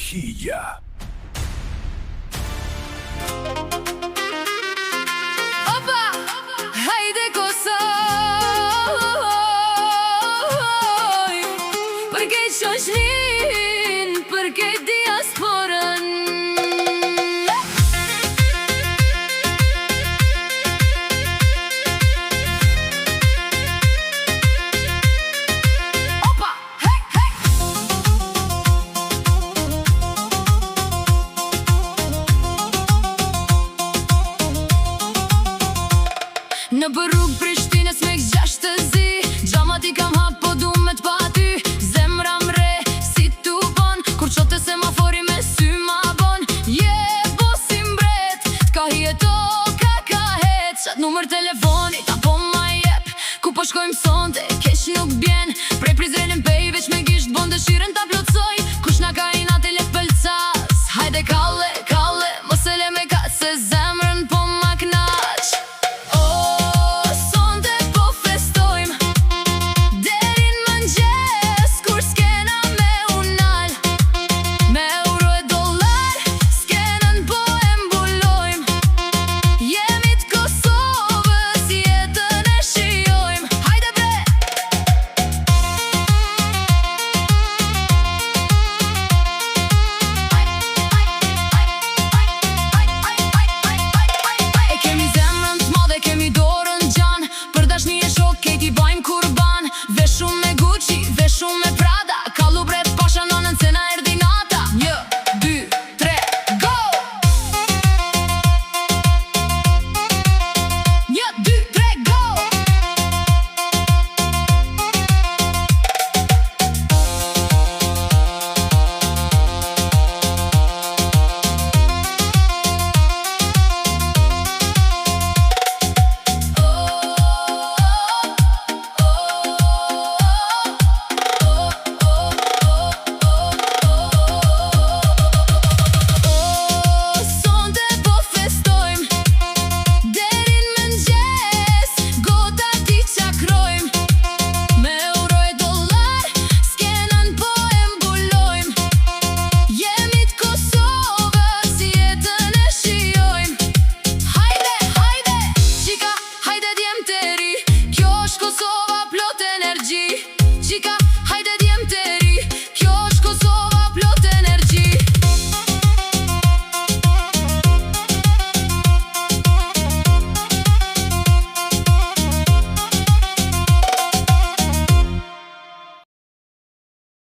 Hija. Opa, hajde Kosoj, për këtë shoqnin, për këtë diasporën. Opa, hej, hej. Në për rrugë Prishtinës me x6 të zi, gjamat I kam hap po du me t'pa ty. Zemra mre, si tu bon, kur qote semafori me sy ma bon. Bo si mbret, t'ka hjeto ka het. Qatë numër telefonit apo ma jep, ku po shkojmë sonte, keq nuk bjen. Prej Prizrenën pej veç me gisht bon dëshiren ta